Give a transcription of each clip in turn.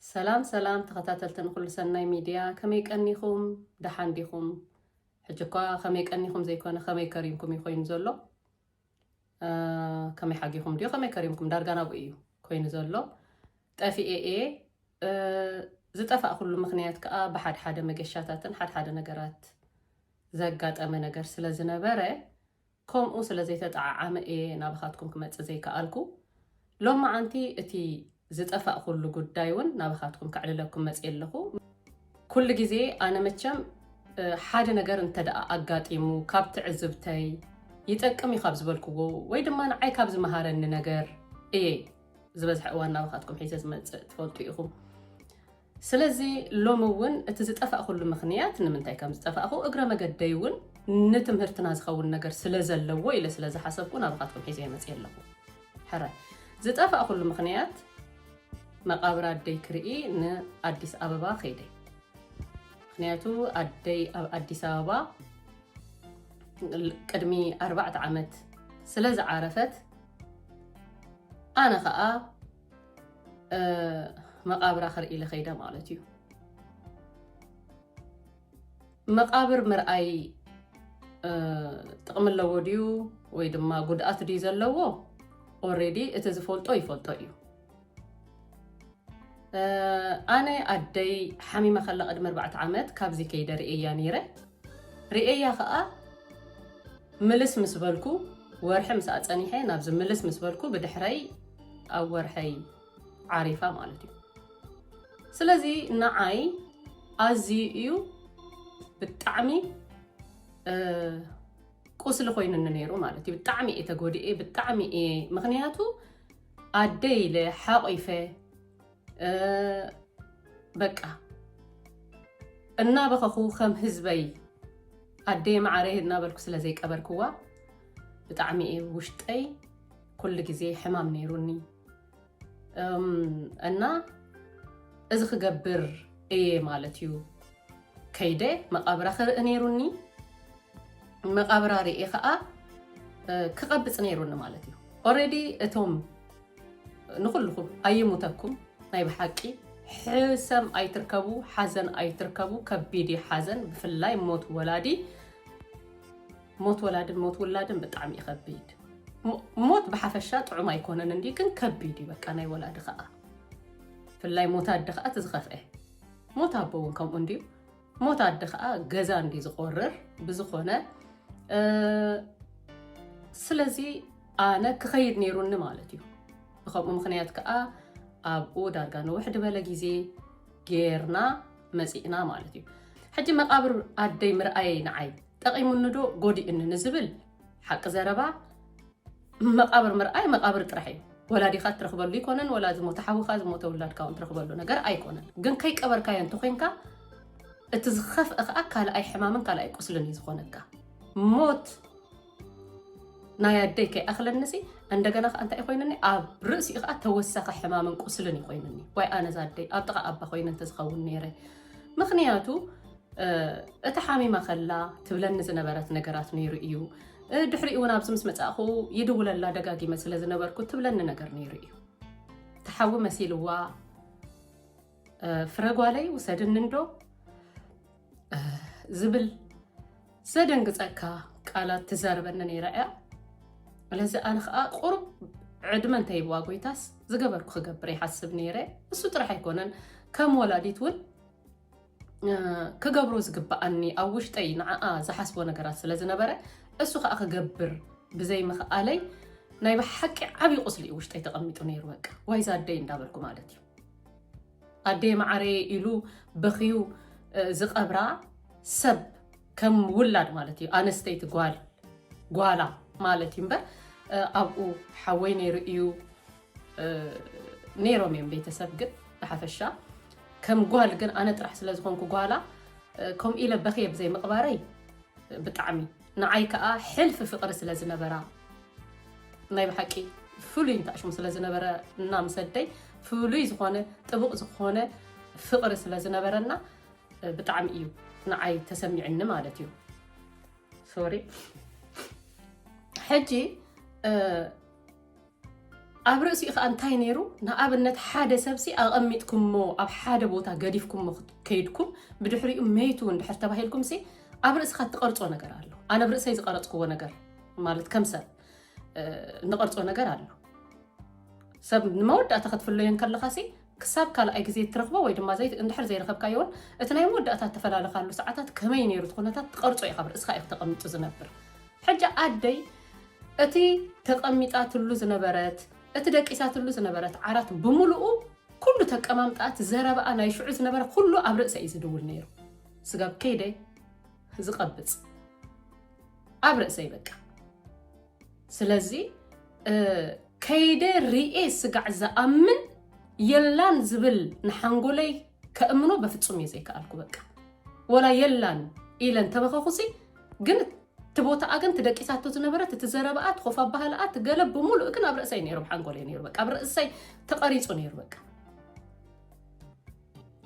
سلام سلام تخطاتلتن كل سنة ميديا كميك أنيكم دحان ديكم حجكوا خميك أنيكم زي كنا خميك كريمكم يخوين زلو كمي حقيكم ديو خميك كريمكم دارجانا بيو كوين زلو تأفي إيه زتأفأ كل مخنيات كأ بحد حدا مجشاتاتن حدا نجارات زقات أما نجار سلازنا برا كم أوصل زي تتعام إيه نابخاتكم كمت زي كألكو لما أنتي أتي زتأفأ كل قدايون نابخاتكم كعللكم مسئلكو كل جزء أنا متشم حدا نجار انتدأ أقات إمو كابت عزبتي يتأكم يخابز بالكو ويد ما نعي كابز مهارن نجار إيه زبز حقوان نابخاتكم حيزاز ما تفولتو إخو سلازي لومون اتزتأفأ كل مخنيات نمنتاي كام زتأفأ أقرأ مقدايون نتمهرتنا زخون نجار سلازل لو إلا سلازة حسبكو نابخاتكم حيزاز مسئلكو حراي زتأفأ كل مخنيات مقابر أدي كرئي ن أديس أبابا خيدي خنياتو أديس أبابا قدمي 4 عامات سلاز عرفت أنا خاء مقابر آخر إلى خيدة مالتيو مقابر مرأي تقم اللوديو ويدما قدأت ديزل لوو already اتزفولتو يفولتو إيو أنا أدي حميمة خلا قدم 4 عامات كابزي كيدا رئيا نيرة رئيا خاء ملس مسبالكو ورحي مساعد أنيحي نابز ملس مسبالكو بدحري أو ورحي عارفة مالتي سلازي نعاي أزي إيو بالتعمي قوسل خوين النيرو مالتي بالتعمي إيه تقولي إيه بالتعمي إيه مغنياتو أدي لحقيفة بقى النابخ أخو خم هزبي أدي معاريه النابلكو سلازي كبركوا بتعمي إيه وشتأي كل جزي حمام نيروني أنا إذا خجبر إيه مالتيو كيده مقابر آخر نيروني مقابر رئي خاء كقبس نيرون مالتيو already أتوم نقولكم أي متكم ناي بحقي حسم أي تركبوا حزن أي تركبوا كبيدي حزن بفلاي موت ولادي موت ولادن بطعم يخبيد موت بحفشات عما يكونن اندي كن كبيدي بقى ناي ولاد خاء فلاي موت أدخاء تزخفه موت أبوون كم اندي موت أدخاء غزا اندي زقرر بزخونه سلازي أنا كخيد نيرون مالتيو بخوف مخنيات كأ أبو دارجان واحد بلا جزي غيرنا مسينا مالتيو حجي مقابر أدي مرأي نعي تقيم الندو قودي إن نزبل حق زربا مقابر مرأي مقابر ترحي ولا دي خات ترخبلو يكونن ولا زمو تحوخا زمو تولاد كاون ترخبلو نجر أي كونن جن كي قبر كاين تخينكا اتزخف أكال أي حمامن كال أي قسلن يزخونكا موت نايديك أخل النسي عندنا أنت إخوينني رأسي إخاء توسخ حمامن قسلني إخوينني واي أنا زادي أبتقى أبا خوين تزخون نيري مخنياتو اتحامي ما خلا تبلن زنبرات نجرات نيرئيو دحري وانا بسمس متاخو يدول الله دقاقي مثل زنبركو تبلن نجر نيرئيو تحاو مسيلوا فرقوا علي وسدن ندو زبل سدن قصكا قالات تزاربن نيرئا لذا أنا قرب عدمن تيبوا قويتاس زقبركو خقبري حسب نيري بسو ترح يكونن كم ولاديتون كقبرو زقبأني أو وشتي نعا زحسبو نقرات سلازنبرة أسو خاق قبر بزي مخالي نايبا حكي عبي قصلي وشتي تقميتو نيرو وكا وايزا الدين دابلكو مالتيو الدي معري إلو بخيو زقبرا سب كم ولاد مالتيو أنستيت قوالا مالتي مبا أبقو حويني رئيو نيرو من بيت سبقت بحفشا كم قوال جن أنا ترح سلازخونكو قوالا كم إلى بخيب زي مقباري بتعمي نعيكا حلف فقر سلازنبرا نايب حكي فلوين تأشم سلازنبرا نام سدي فلوي زخونة طبق زخونة فقر سلازنبرنا بتعمي إيو نعي تسميعنا مالتيو سوري حجي ኣብ ርእሲ ኢኻ እንታይ ነይሩ ንኣብነት ሓደ ሰብሲ ኣቐሚጥኩሞ ኣብ ሓደ ቦታ ገዲፍኩሞ ከይድኩም ብድሕሪኡ መይቱ እንድሕር ተባሂልኩም ሲ ኣብ ርእስኻ ትቐርጾ ነገር ኣሎ ኣነ ብርእሰይ ዝቐረጽክዎ ነገር ማለት ከም ሰብ ንቐርጾ ነገር ኣሎ ሰብ ንመወዳእታ ክትፍለዮን ከለኻ ሲ ክሳብ ካልኣይ ግዜ ትረኽቦ ወይ ድማ እንድሕር ዘይረኸብካዮን እቲ ናይ መወዳእታ ተፈላለኻሉ ሰዓታት ከመይ ነይሩ ትኹነታት ትቐርጾ ኢኻ ብርእስኻ ኢኻ ተቐሚጡ ዝነብር ሕጂ ኣደይ እቲ ተቐሚጣትሉ ዝነበረት እቲ ደቂሳትሉ ዝነበረት ዓራት ብምሉኡ ኩሉ ተቀማምጣት ዘረባኣ ናይ ሽዑ ዝነበረ ኩሉ ኣብ ርእሰይ ዝድውል ነይሩ ስጋብ ከይደይ ዝቐብጽ ኣብ ርእሰይ በቃ ስለዚ ከይደ ርኤ ስጋዕ ዝኣምን የላን ዝብል ንሓንጎለይ ከእምኖ በፍጹም ዘይከኣልኩ በቃ ወላ የላን ኢለን ተበኸኹሲ ግን ትቦታ ኣገን ትደቂሳቶ ዝነበረት ትዘረባኣት ኾፋ ባህላኣት ገለ ብምሉእ ግን ኣብ ርእሰይ ነይሩ ብሓንጎለይ ነይሩ በቃ ኣብ ርእሰይ ተቐሪጹ ነይሩ በቃ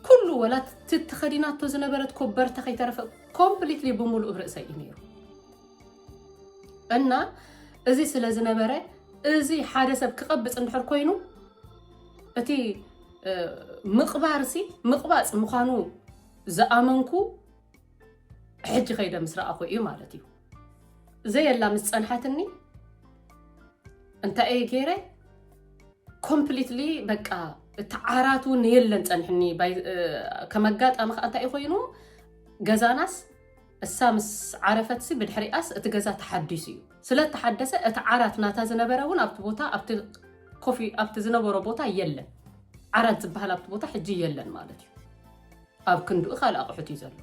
ኩሉ ወላ ትተኸዲናቶ ዝነበረት ኮበርታ ከይተረፈ ኮምፕሊትሊ ብምሉእ ብርእሰይ ነይሩ እና እዚ ስለ ዝነበረ እዚ ሓደ ሰብ ክቐብጽ እንድሕር ኮይኑ እቲ ምቕባርሲ ምቕባጽ ምዃኑ ዝኣመንኩ ሕጂ ከይደ ምስ ረኣኹ እዩ ማለት እዩ ዘየላ ምስ ጸንሓትኒ እንታይ እየ ገይረ ኮምፕሊትሊ በቃ እቲ ዓራት እውን የለን ጸንሕኒ ከመጋጣሚ ከዓ እንታይ እዩ ኮይኑ ገዛናስ እሳ ምስ ዓረፈትሲ ብድሕሪኣስ እቲ ገዛ ተሓዲሱ እዩ ስለ ተሓደሰ እቲ ዓራት ናታ ዝነበረ እውን ኣብቲ ቦታ ኣብቲ ዝነበሮ ቦታ የለን ዓራት ዝበሃል ኣብቲ ቦታ ሕጂ የለን ማለት እዩ ኣብ ክንዱኡ ካልእ ኣቑሑት እዩ ዘሎ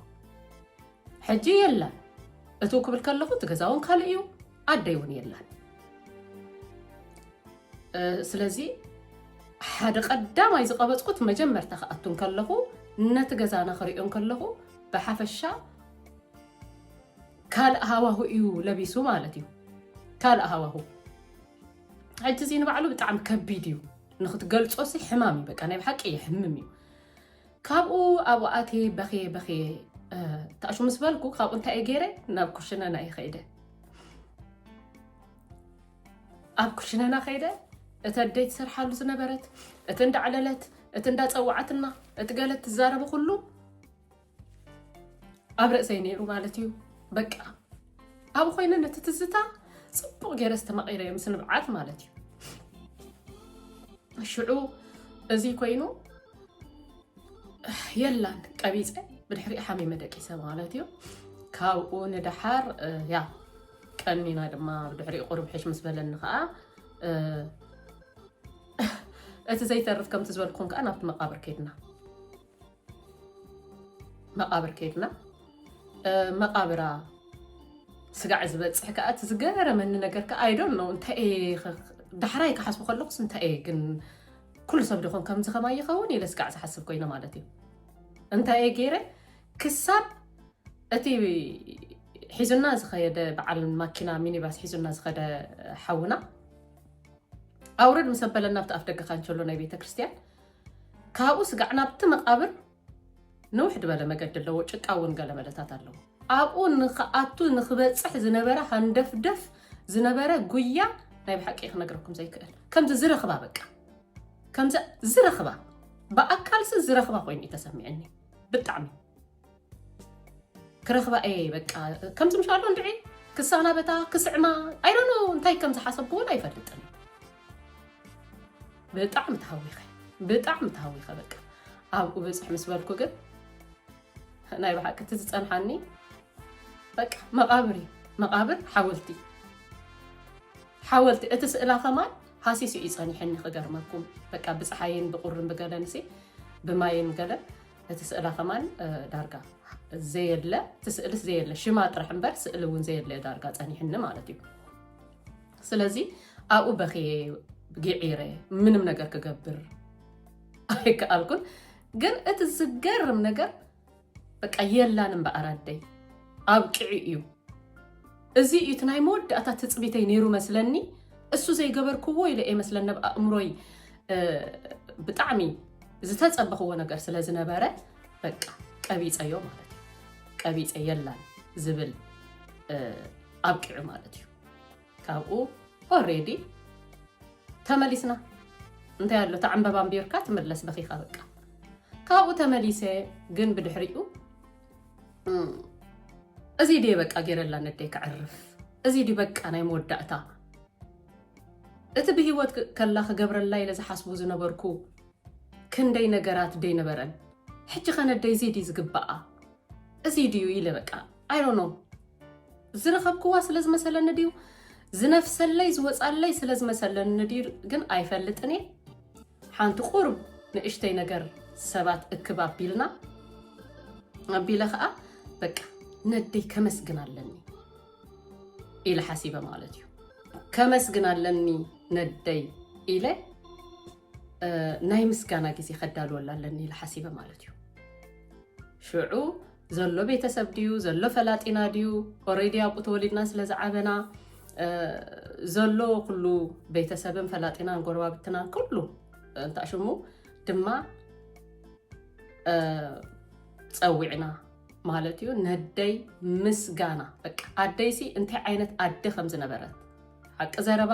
ሕጂ የለን እቱ ክብል ከለኹ እቲ ገዛ እውን ካልእ እዩ ኣደይ እውን የለን ስለዚ ሓደ ቀዳማይ ዝቐበጽኩት መጀመርታ ከኣቱን ከለኹ ነቲ ገዛና ክሪኦን ከለኹ ብሓፈሻ ካልእ ሃዋሁ እዩ ለቢሱ ማለት እዩ ካልእ ሃዋሁ ሕጂ እዚ ንባዕሉ ብጣዕሚ ከቢድ እዩ ንኽትገልጾሲ ሕማም እዩ በቃ ናይ ብሓቂ ይሕምም እዩ ካብኡ ኣብኡ ኣትየ በኽየ ታእሹ ምስ በልኩ ካብኡ እንታይ እየ ገይረ ናብ ኩሽነና እየ ኸይደ ኣብ ኩሽነና ኸይደ እቲ ኣደይ ትሰርሓሉ ዝነበረት እቲ እንዳዕለለት እቲ እንዳፀዋዓትና እቲ ገለት ትዛረቡ ኩሉ ኣብ ርእሰይ ነይሩ ማለት እዩ በቃ ኣብኡ ኮይነ ነቲ ትዝታ ጽቡቕ ገይረ ዝተመቒረ ምስ ንብዓት ማለት እዩ ሽዑ እዚ ኮይኑ የላን ቀቢፀ ብድሕሪ ሓሚመ ደቂሰ ማለት እዩ ካብኡ ንድሓር ያ ቀኒና ድማ ብድሕሪ ቁርብ ሕሽ ምስ በለኒ ከዓ እቲ ዘይተርፍ ከምቲ ዝበልኩም ከዓ ናብቲ መቃብር ከይድና መቃብራ ስጋዕ ዝበፅሕ ከዓ እቲ ዝገረመኒ ነገር ከዓ ኣይዶን ነው እንታይ ዳሕራይ ክሓስቡ ከለኹስ እንታይ ግን ኩሉ ሰብ ድኾን ከምዚ ኸማይ ይኸውን ኢለ ስጋዕ ዝሓስብ ኮይነ ማለት እዩ እንታይ ገይረ ክሳብ እቲ ሒዙና ዝኸየደ በዓል ማኪና ሚኒባስ ሒዙና ዝኸደ ሓውና ኣውረድ ምስ ኣበለና ኣብቲ ኣፍ ደገ ካንቸሎ ናይ ቤተ ክርስቲያን ካብኡ ስጋዕና ኣብቲ መቃብር ነውሕ ድበለ መገዲ ኣለዎ ጭቃ እውን ገለ መለታት ኣለዎ ኣብኡ ንኽኣቱ ንኽበፅሕ ዝነበረ ሃንደፍደፍ ዝነበረ ጉያ ናይ ብሓቂ ክነግረኩም ዘይክእል ከምዚ ዝረኽባ በቃ ከምዚ ዝረኽባ ብኣካልሲ ዝረኽባ ኮይኑ ተሰሚዐኒ ብጣዕሚ ክረኽባ በቃ ከምዚ ምሻሎ እንድዒ ክሳና በታ ክስዕማ ኣይዶኖ እንታይ ከምዚ ሓሰብኩ እውን ኣይፈልጥን ብጣዕሚ ተሃዊኸ በቃ ኣብኡ በፅሕ ምስ በልኩ ግን ናይ ብሓቂ እቲ ዝፀንሓኒ በቃ መቃብር እዩ መቃብር ሓወልቲ እቲ ስእላ ኸማን ሃሲሱ እዩ ፀኒሐኒ ክገርመኩም በቃ ብፀሓይን ብቁርን ብገለንሲ ብማይን ገለ እቲ ስእላ ኸማን ዳርጋ ዘየለ እቲ ስእልስ ዘየለ ሽማ ጥራሕ እምበር ስእሊ እውን ዘየለ ዳርጋ ፀኒሕኒ ማለት እዩ ስለዚ ኣብኡ በኽየ ጊዒረ ምንም ነገር ክገብር ኣይከኣልኩን ግን እቲ ዝገርም ነገር በቃ የላን እምበኣር ኣደይ ኣብቅዒ እዩ እዚ እዩ እቲ ናይ መወዳእታ ትፅቢተይ ነይሩ መስለኒ እሱ ዘይገበርክዎ ኢለ መስለኒ ብኣእምሮይ ብጣዕሚ ዝተፀበኽዎ ነገር ስለ ዝነበረ በቃ ቀቢፀዮ ማለት እዩ ቀቢፀ የላን ዝብል ኣብቅዒ ማለት እዩ ካብኡ ኦልሬዲ ተመሊስና እንታይ ኣሎ ተዓንበባ ኣንቢርካ ትመለስ በኺኻ በቃ ካብኡ ተመሊሰ ግን ብድሕሪኡ እዚ ዲ በቃ ገይረላ ነደይ ክዕርፍ እዚ ዲ በቃ ናይ መወዳእታ እቲ ብሂወት ከላ ክገብረላ ኢለ ዝሓስቡ ዝነበርኩ ክንደይ ነገራት ደይ ነበረን ሕጂ ኸነደይ እዚ ዲ ዝግባኣ እዚ ድዩ ኢለ በቃ I don't know ዝረኸብክዋ ስለዝመሰለኒ ድዩ ዝነፍሰለይ ዝወፃለይ ስለዝመሰለኒ ድዩ ግን ኣይፈልጥኒ ሓንቲ ቁርብ ንእሽተይ ነገር ሰባት እክብ ኣቢልና ኣቢለ ከዓ በቃ ነደይ ከመስግን ኣለኒ ኢለ ሓሲበ ማለት እዩ ከመስግን ኣለኒ ነደይ ኢለ ናይ ምስጋና ጊዜ ከዳልወላ ኣለኒ ኢለ ሓሲበ ማለት እዩ ሽዑ ዘሎ ቤተሰብ ድዩ ዘሎ ፈላጢና ድዩ ኦሬዲ ኣብኡ ተወሊድና ስለዝዓበና ዘሎ ኩሉ ቤተሰብን ፈላጢናን ጎረባብትናን ኩሉ እንታሽሙ ድማ ፀዊዕና ማለት እዩ ነደይ ምስጋና በቃ ኣደይሲ እንታይ ዓይነት ኣደ ከም ዝነበረት ሓቂ ዘረባ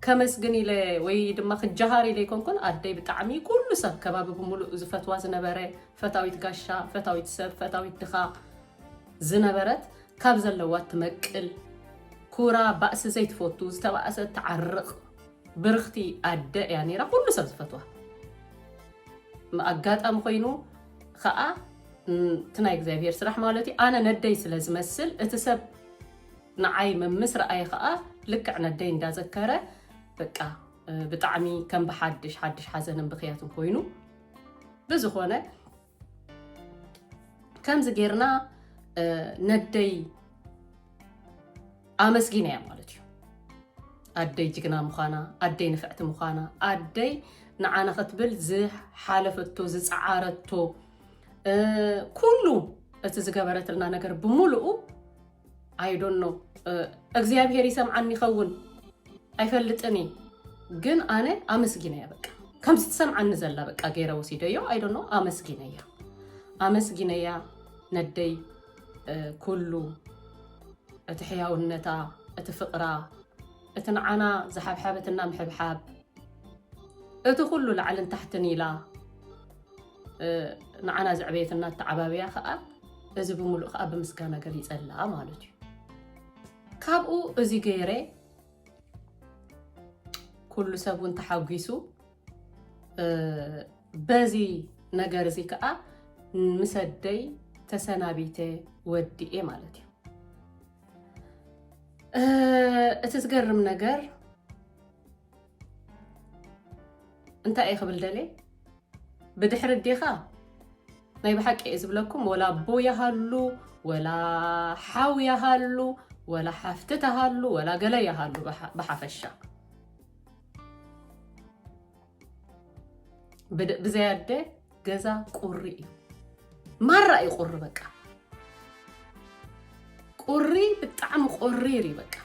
ከመስግን ኢለ ወይ ድማ ክጀሃር ኢለ ይኮንኩን ኣደይ ብጣዕሚ ኩሉ ሰብ ከባቢ ብምሉእ ዝፈትዋ ዝነበረ ፈታዊት ጋሻ ፈታዊት ሰብ ፈታዊት ድኻ ዝነበረት ካብ ዘለዋ ትመቅል ኩራ ባእሲ ዘይትፈቱ ዝተባእሰ ትዓርቕ ብርኽቲ ኣደ እያ ነይራ ኩሉ ሰብ ዝፈትዋ ኣጋጣሚ ኮይኑ ከዓ ትናይ እግዚአብሔር ስራሕ ማለት እዩ ኣነ ነደይ ስለ ዝመስል እቲ ሰብ ንዓይ መምስ ረኣይ ከዓ ልክዕ ነደይ እንዳዘከረ በቃ ብጣዕሚ ከም ብሓድሽ ሓዘንን ብኽያትን ኮይኑ ብዝኾነ ከምዚ ጌርና ነደይ ኣመስጊና እያ ማለት እዩ ኣደይ ጅግና ምዃና ኣደይ ንፍዕቲ ምዃና ኣደይ ንዓና ክትብል ዝሓለፈቶ ዝፀዓረቶ ኩሉ እቲ ዝገበረትልና ነገር ብምሉኡ I don't know እግዚአብሔር ይሰምዓኒ ይኸውን ኣይፈልጥኒ ግን ኣነ ኣመስጊና እያ በቃ ከምዚ ትሰምዓኒ ዘላ በቃ ገይረ ወሲደዮ I don't know ኣመስጊና እያ ነደይ ኩሉ እቲ ሕያውነታ እቲ ፍቕራ እቲ ንዓና ዝሓብሓበትና ምሕብሓብ እቲ ኩሉ ላዕልን ታሕትን ኢላ ንዓና ዝዕበየትና ተዓባብያ ከዓ እዚ ብምሉእ ከዓ ብምስጋና ገሊፀላ ማለት እዩ ካብኡ እዚ ገይረ ኩሉ ሰብ እውን ተሓጒሱ በዚ ነገር እዚ ከዓ ምሰደይ ተሰናቢተ ወዲኤ ማለት እዩ እቲ ዝገርም ነገር እንታይ እየ ክብል ደልየ ብድሕሪ ዲኻ ናይ ብሓቂ እየ ዝብለኩም ወላ ኣቦ ይሃሉ ወላ ሓው ይሃሉ ወላ ሓፍቲ ተሃሉ ወላ ገለ ይሃሉ ብሓፈሻ ብዘያደ ገዛ ቁሪ እዩ ማራ እዩ ቁሪ በቃ ቁሪ ብጣዕሚ ቆሪር እዩ በቃ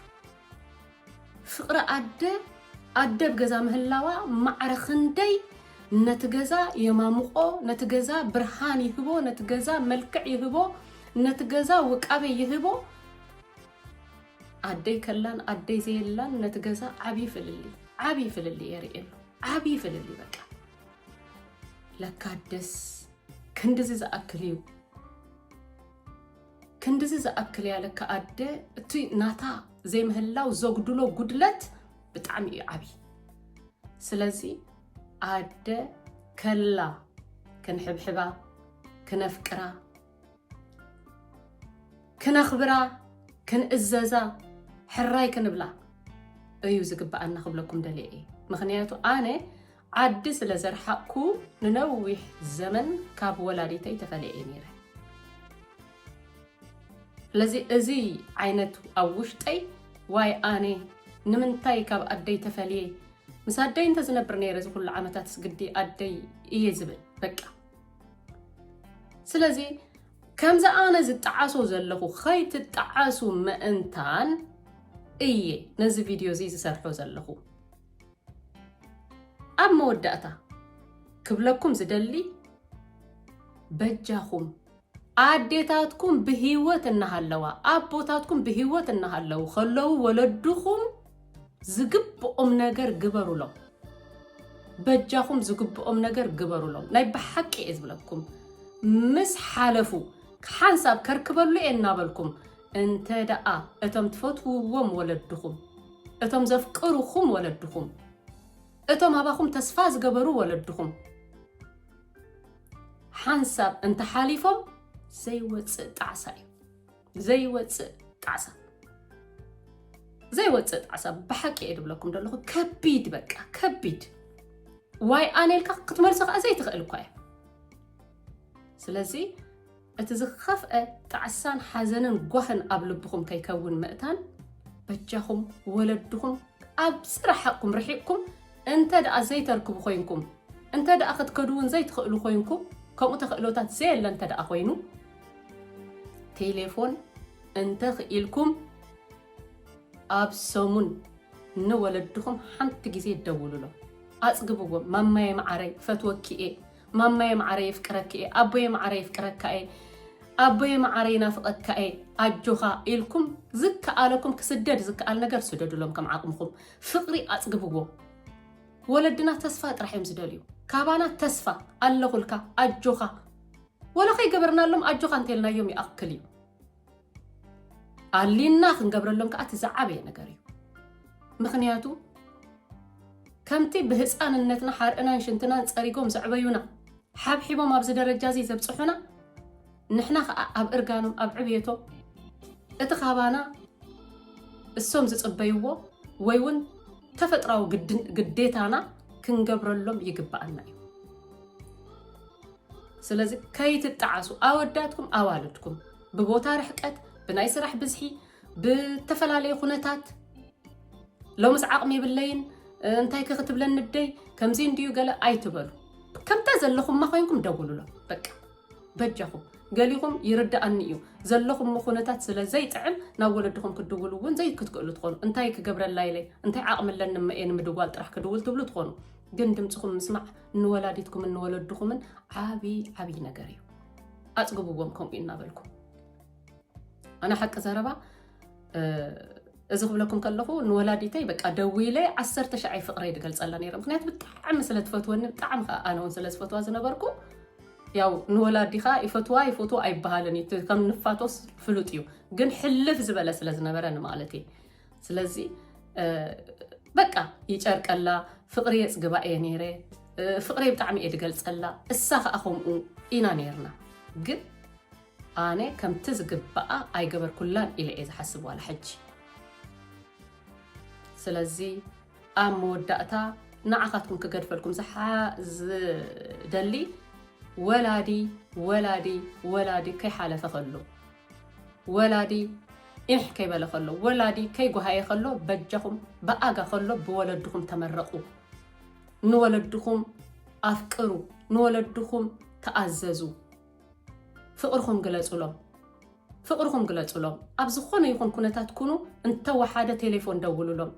ፍቕሪ ኣደ ብገዛ ምህላዋ ማዕረ ክንደይ ነቲ ገዛ የማምቆ ነቲ ገዛ ብርሃን ይህቦ ነቲ ገዛ መልክዕ ይህቦ ነቲ ገዛ ውቃቤ ይህቦ ኣደይ ከላን ኣደይ ዘየላን ነቲ ገዛ ዓብይ ፍልሊ የርእየሉ ዓብይ ፍልሊ በቃ ለካ ደስ ክንድዚ ዝኣክል እዩ ክንድዚ ዝኣክል እያ ለካ ኣደ እቲ ናታ ዘይምህላው ዘጉድሎ ጉድለት ብጣዕሚ እዩ ዓብይ ስለዚ ኣደ ከላ ክንሕብሕባ ክነፍቅራ ክነኽብራ ክንእዘዛ ሕራይ ክንብላ እዩ ዝግባአና ክብለኩም ደልየ ምክንያቱ ኣነ ዓዲ ስለ ዘርሓቅኩ ንነዊሕ ዘመን ካብ ወላዲተይ ተፈልየ ነይረ ስለዚ እዚ ዓይነት ኣብ ውሽጠይ ዋይ ኣነ ንምንታይ ካብ ኣደይ ተፈልየ ምስ ኣደይ እንተዝነብር ነይረ እዚ ኩሉ ዓመታት ስግዲ ኣደይ እየ ዝብል በቃ ስለዚ ከምዚ ኣነ ዝጠዓሶ ዘለኹ ከይትጠዓሱ ምእንታን እየ ነዚ ቪድዮ እዚ ዝሰርሖ ዘለኹ ኣብ መወዳእታ ክብለኩም ዝደሊ በጃኹም ኣዴታትኩም ብሂወት እናሃለዋ ኣቦታትኩም ብሂወት እናሃለዉ ከለዉ ወለድኹም ዝግብኦም ነገር ግበሩሎም በጃኹም ዝግብኦም ነገር ግበሩሎም ናይ በሐቂ እዝብለኩም ምስ ሓለፉ ሓንሳብ ከርክበሉ እናበልኩም እንተ ደኣ እቶም ትፈትውዎም ወለድኹም እቶም ዘፍቅሩኹም ወለድኹም እቶም አባኹም ተስፋ ዝገበሩ ወለድኹም ሓንሳብ እንተ ሓሊፎም ዘይወፅእ ጣዕሳ እዩ ዘይወፅእ ጣዕሳ በሐቂ እድብለኩም ደለኹ ከቢድ በቃ ከቢድ ዋይ ኣነልካ ክትመልሶ ከዓ ዘይትኽእል እኳ እያ ስለዚ እቲ ዝኸፍአ ጣዕሳን ሓዘንን ጓህን ኣብ ልብኹም ከይከውን ምእታን በጃኹም ወለድኹም ኣብ ስራሕኩም ርሒቅኩም እንተ ደኣ ዘይተርክቡ ኮይንኩም እንተ ደኣ ክትከዱውን ዘይትኽእሉ ኮይንኩም ከምኡ ተኽእሎታት ዘየለ እንተ ደኣ ኮይኑ ቴሌፎን እንተ ክኢልኩም ኣብ ሰሙን ንወለድኹም ሓንቲ ግዜ ደውሉሎም ኣጽግብዎም ማማየ ማዓረይ ፈትወኪኤ ማማየ ማዓረይ ይፍቅረኪኤ ኣቦየ ማዓረይ ይፍቅረካኤ ኣቦየ ማዓረይ ናፍቐካኤ ኣጆኻ ኢልኩም ዝከኣለኩም ክስደድ ዝከኣል ነገር ስደድሎም ከም ዓቕምኩም ፍቕሪ ኣጽግብዎም ወለድና ተስፋ ጥራሕ እዮም ዝደልዩ ካባና ተስፋ ኣለኹልካ ኣጆኻ ወላ ከይገበርናሎም ኣጆኻ እንተልናዮም ይኣክል እዩ ኣሊና ክንገብረሎም ከዓ ትዝዓበየ ነገር እዩ ምክንያቱ ከምቲ ብህፃንነትና ሓርዕናን ሽንትናን ፀሪጎም ዘዕበዩና ሓብሒቦም ኣብዚ ደረጃ እዚ ዘብፅሑና ንሕና ከዓ ኣብ እርጋኖም ኣብ ዕብየቶም እቲ ካባና እሶም ዝፅበይዎ ወይ እውን ተፈጥራዊ ግዴታና ክንገብረሎም ይግባአና እዩ ስለዚ ከይትጣዓሱ ኣወዳትኩም ኣዋልድኩም ብቦታ ርሕቀት ብናይ ስራሕ ብዝሒ ብተፈላለየ ኩነታት ሎምስ ዓቕሚ የብለይን እንታይ ክትብለን ንደይ ከምዚ እንድዩ ገለ ኣይትበሉ ከምታ ዘለኹም ኮይንኩም ደውሉሎም በቃ በጃኹም ገሊኹም ይርዳእኒ እዩ ዘለኹም ኩነታት ስለ ዘይጥዕም ናብ ወለድኹም ክድውሉውን ዘይ ክትክእሉ ትኾኑ እንታይ ክገብረላ ኢለይ እንታይ ዓቕምለን ንመኤን ምድዋል ጥራሕ ክድውል ትብሉ ትኾኑ ግን ድምፅኹም ምስማዕ ንወላዲትኩም ንወለድኹምን ዓብይ ነገር እዩ ኣጽግብዎም ከምኡ እናበልኩም ኣነ ሓቂ ዘረባ እዚ ክብለኩም ከለኹ ንወላዲተይ በቃ ደዊለይ 10,000 ፍቕረይ ድገልጸላ ነይረ ምክንያቱ ብጣዕሚ ስለ ትፈትወኒ ብጣዕሚ ከዓ ኣነ እውን ስለ ዝፈትዋ ዝነበርኩ ያው ንወላዲኻ ይፈትዋ ኣይበሃልን ከም ንፋቶስ ፍሉጥ እዩ ግን ሕልፍ ዝበለ ስለ ዝነበረ ማለት እዩ ስለዚ በቃ ይጨርቀላ ፍቕሪ የጽግባ እየ ነይረ ፍቕሪ ብጣዕሚ እየ ድገልጸላ እሳ ከዓ ከምኡ ኢና ነይርና ግን ኣነ ከምቲ ዝግባኣ ኣይገበርኩላን ኢለ እየ ዝሓስብ ዋላ ሕጂ ስለዚ ኣብ መወዳእታ ንዓኻትኩም ክገድፈልኩም ዝደሊ ወላዲ ከይሓለፈ ከሎ ወላዲ ኢሕ ከይበለ ከሎ ወላዲ ከይጓሃየ ከሎ በጃኹም በኣጋ ከሎ ብወለድኹም ተመረቑ ንወለድኹም ኣፍቅሩ ንወለድኹም ተኣዘዙ ፍቕርኹም ግለጹሎም ኣብ ዝኾነ ይኹን ኩነታት ኩኑ እንተወሓደ ቴሌፎን ደውሉሎም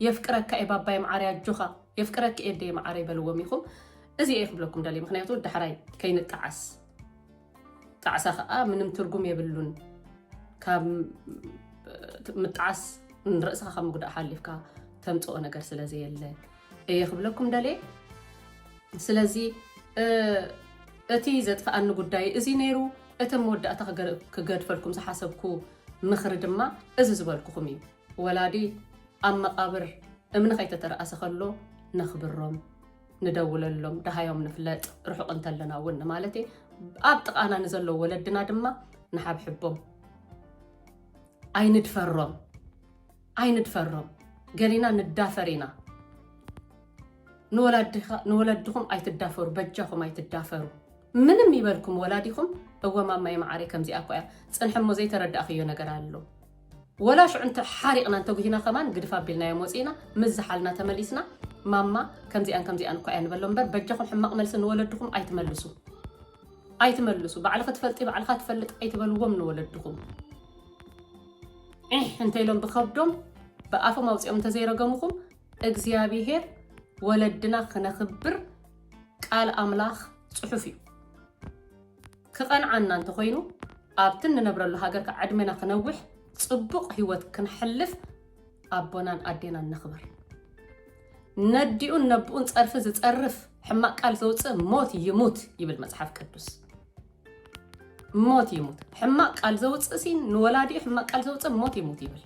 የፍቅረካ ባባይ ማዓርያ ጆኻ የፍቅረካ ደይ ማዓርያ በልዎም ኢኹም እዚ እየ ክብለኩም ደሊ ምክንያቱ ድሕራይ ከይንጣዓስ ጣዕሳ ከዓ ምንም ትርጉም የብሉን ካብ ምጣዓስ ንርእስኻ ከም ጉዳእ ሓሊፍካ ተምጽኦ ነገር ስለዚ የለ እየ ክብለኩም ደሊ ስለዚ እቲ ዘጥፋኣኒ ጉዳይ እዚ ነይሩ እቲ መወዳእታ ክገድፈልኩም ዝሓሰብኩ ምኽሪ ድማ እዚ ዝበልኩኹም እዩ ወላዲ ኣብ መቃብር እምኒ ከይተተረኣሰ ከሎ ነኽብሮም ندوللهم دهايوم نفلت رحق انتلنا ون مالتي أبطقنا نزلوا ولدنا دما نحب حبهم أي ندفرهم قالينا ندافرينا نولدهم أي تدافروا بجاهم أي تدافروا من يبالكم ولادكم هو ما يمعاري كم زي أقوى سنحمو زي ترد أخيو نقرالو ولا شو أنت حارقنا أنت هنا كمان قدفا بلنا يموزينا مزحالنا تمليسنا ماما كم زي أن كأن بلهم بجاهم حماق ملسن ولدكم أي تملسوا بعلقة تفلت بعلقة تفلت أي تبلوا من ولدكم أنت لهم بخبدهم بقافوا موزي أم تزير قمكم أجزيابي هير ولدنا خنا خبر قال أملاخ صحفي كقن عنا أنت خوينو أبتن نبر له هاجر كعدمنا خنوح صبق هوت كنحلف أبونا أدينا نخبر نديون نبؤون صرف زصرف حماق قال زوص موت يموت يبل مصحف قدوس موت يموت حماق قال زوص سين نولادي حماق قال زوص موت يموت يبل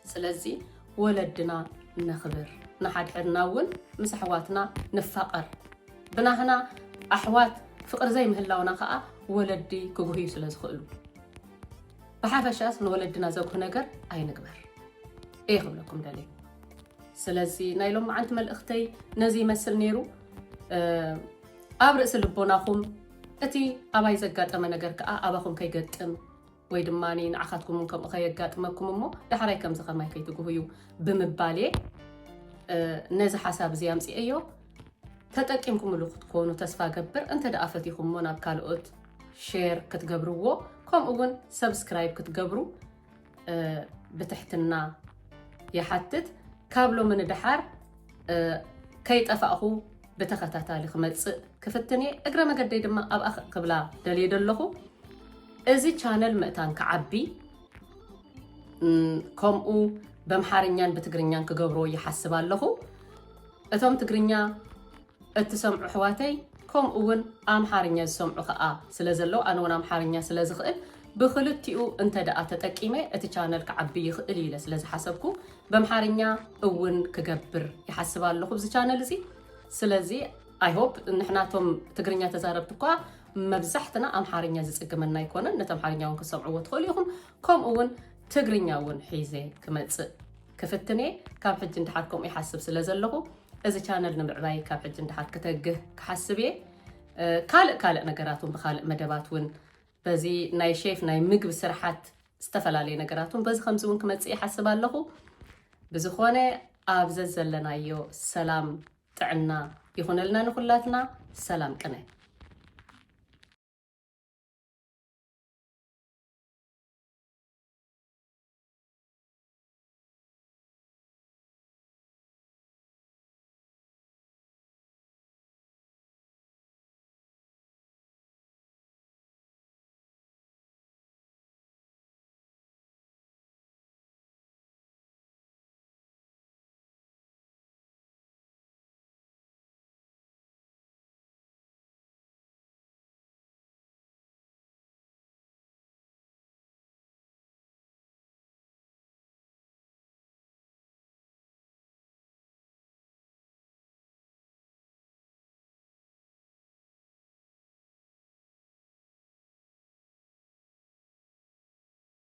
سلازي ولدنا نخبر نحد حدناون مسحواتنا نفقر بناهنا احوات فقر زي مهلاونا خا ولدي كغوي سلازخلو بحافشاس نولدنا زوق ነገር اي نغبر ايه خبلكم دالي سلازي نايلوم عنت ملእختي نزي مسل نيرو ابرس لبوناخم اتي اباي زغاطمه ነገር ከአ አባኹም ከይገጥም ወይ ድማኒ ንዓኻትኩም ከም ከየጋጥመኩም እሞ ዳሕራይ ከም ዝኸማይ ከይትጉህዩ ብምባሌ ነዚ ሓሳብ እዚ ያምጽእዮ ተጠቂምኩም ልኩትኮኑ ተስፋ ገብር እንተ ደአፈቲኩም ሞ ናብ ካልኦት ሼር ክትገብርዎ ከምኡውን ሰብስክራይብ ክትገብሩ ብትሕትና يحتت كابلو من دحار كي تفاقو بتختاتالي خمتص كفتني اقرا ما قد يدما اب اخ قبلا دليل اللهو ازي channel مئتان كعبي كومو بمحارنيان بتقرنيان كقبرو يحسب اللهو اتوم تقرنيا اتسمع حواتي كومون امحارنيا سمعو خا سلازلو انا وانا امحارنيا سلازخل بخلتيو انت دقا تتقيمه اتي channel كعبي يخيل يله سلاز حسبكو بمحارنيا اون كغبر يحسبالو خبز channel زي سلازي اي هوب نحناتهم تقرنيا تزاربتكوا مبزحتنا امحارنيا زصقمنا يكونن نتمحارنياون كسمعو تخوليهم كوم اون تقرنياون حيزه كمص كفتني كاب حج انتحاتكم يحسب سلازلو ازي channel نمعباي كاب حج انتحات كتغه كحسبي كالق نغراتون بخالق مدباتون بزي ناي شيف ناي مغب سرحات استفلالي نغراتون بز خمسون كمصي حسبالو بزخونه ابزز زلنايو سلام طعنا يخونلنا نخلاتنا سلام قناي